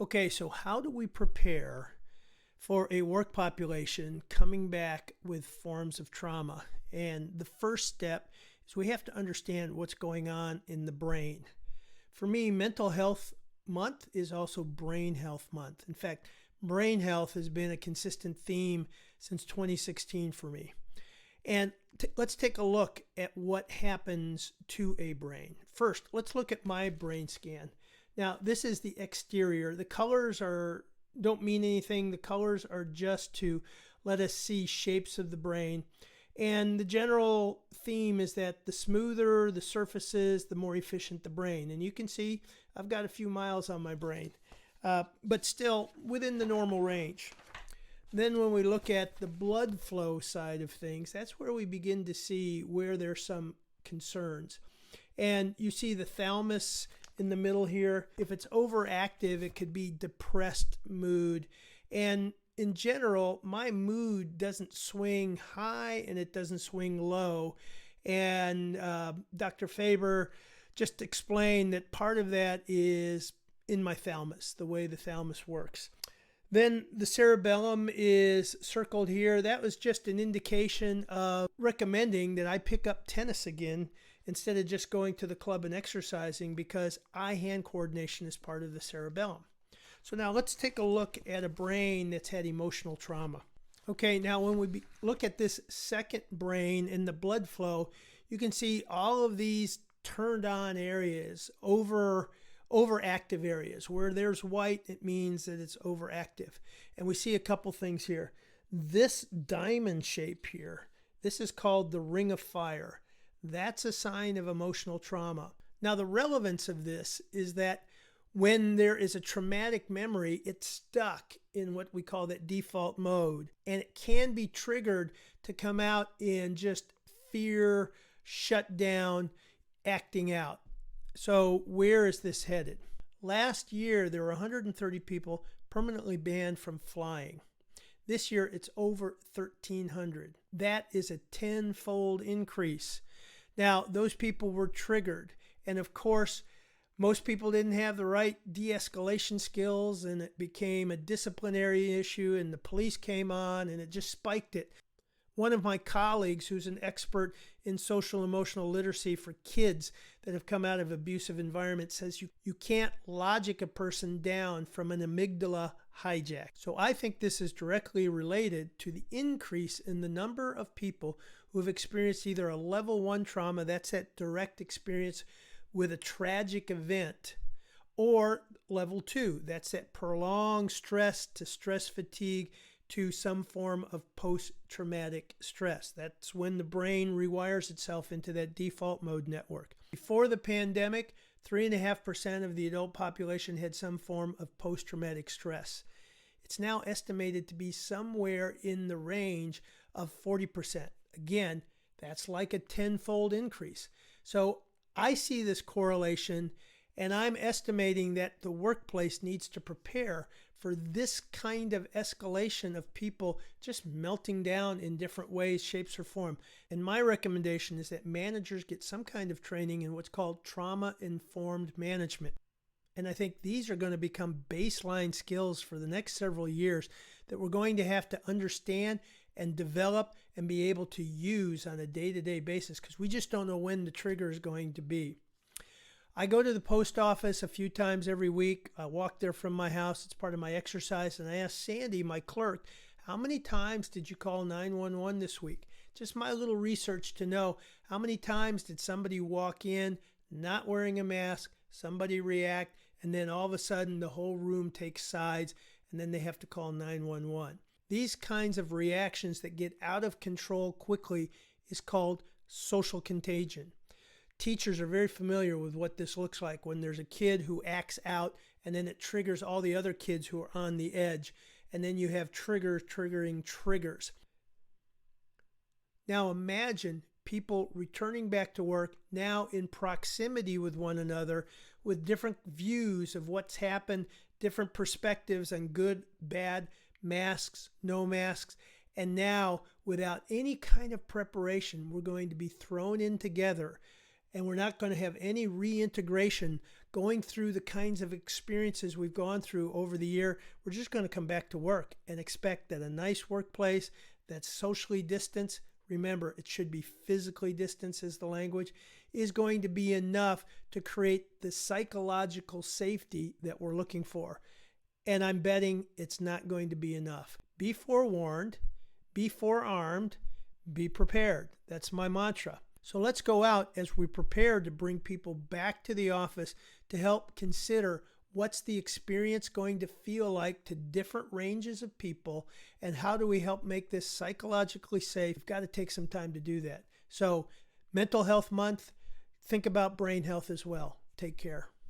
Okay, so how do we prepare for a work population coming back with forms of trauma? And the first step is we have to understand what's going on in the brain. For me, Mental Health Month is also Brain Health Month. In fact, brain health has been a consistent theme since 2016 for me. And let's take a look at what happens to a brain. First, let's look at my brain scan. Now, this is the exterior. The colors don't mean anything. The colors are just to let us see shapes of the brain. And the general theme is that the smoother the surfaces, the more efficient the brain. And you can see I've got a few miles on my brain, but still within the normal range. Then when we look at the blood flow side of things, that's where we begin to see where there's some concerns. And you see the thalamus in the middle here. If it's overactive, it could be depressed mood. And in general, my mood doesn't swing high and it doesn't swing low. And Dr. Faber just explained that part of that is in my thalamus, the way the thalamus works. Then the cerebellum is circled here. That was just an indication of recommending that I pick up tennis again instead of just going to the club and exercising, because eye-hand coordination is part of the cerebellum. So now let's take a look at a brain that's had emotional trauma. Okay, now when we look at this second brain and the blood flow, you can see all of these turned on areas, overactive areas. Where there's white, it means that it's overactive. And we see a couple things here. This diamond shape here, this is called the ring of fire. That's a sign of emotional trauma. Now, the relevance of this is that when there is a traumatic memory, it's stuck in what we call that default mode. And it can be triggered to come out in just fear, shut down, acting out. So where is this headed? Last year, there were 130 people permanently banned from flying. This year, it's over 1,300. That is a 10-fold increase. Now, those people were triggered. And of course, most people didn't have the right de-escalation skills, and it became a disciplinary issue, and the police came on, and it just spiked it. One of my colleagues, who's an expert in social emotional literacy for kids that have come out of abusive environments, says you can't logic a person down from an amygdala hijack. So I think this is directly related to the increase in the number of people who have experienced either a level 1 trauma, that's that direct experience with a tragic event, or level 2, that's that prolonged stress to stress fatigue to some form of post-traumatic stress. That's when the brain rewires itself into that default mode network. Before the pandemic, 3.5% of the adult population had some form of post-traumatic stress. It's now estimated to be somewhere in the range of 40%. Again, that's like a 10-fold increase. So I see this correlation, and I'm estimating that the workplace needs to prepare for this kind of escalation of people just melting down in different ways, shapes, or form. And my recommendation is that managers get some kind of training in what's called trauma-informed management. And I think these are going to become baseline skills for the next several years that we're going to have to understand and develop and be able to use on a day-to-day basis, because we just don't know when the trigger is going to be. I go to the post office a few times every week. I walk there from my house. It's part of my exercise. And I ask Sandy, my clerk, how many times did you call 911 this week? Just my little research to know how many times did somebody walk in not wearing a mask, somebody react, and then all of a sudden the whole room takes sides, and then they have to call 911. These kinds of reactions that get out of control quickly is called social contagion. Teachers are very familiar with what this looks like when there's a kid who acts out, and then it triggers all the other kids who are on the edge. And then you have triggers triggering triggers. Now imagine people returning back to work now in proximity with one another with different views of what's happened, different perspectives on good, bad, masks, no masks. And now, without any kind of preparation, we're going to be thrown in together, and we're not going to have any reintegration going through the kinds of experiences we've gone through over the year, we're just going to come back to work and expect that a nice workplace that's socially distanced, remember, it should be physically distanced is the language, is going to be enough to create the psychological safety that we're looking for. And I'm betting it's not going to be enough. Be forewarned, be forearmed, be prepared. That's my mantra. So let's go out as we prepare to bring people back to the office to help consider what's the experience going to feel like to different ranges of people, and how do we help make this psychologically safe. We've got to take some time to do that. So Mental Health Month, think about brain health as well. Take care.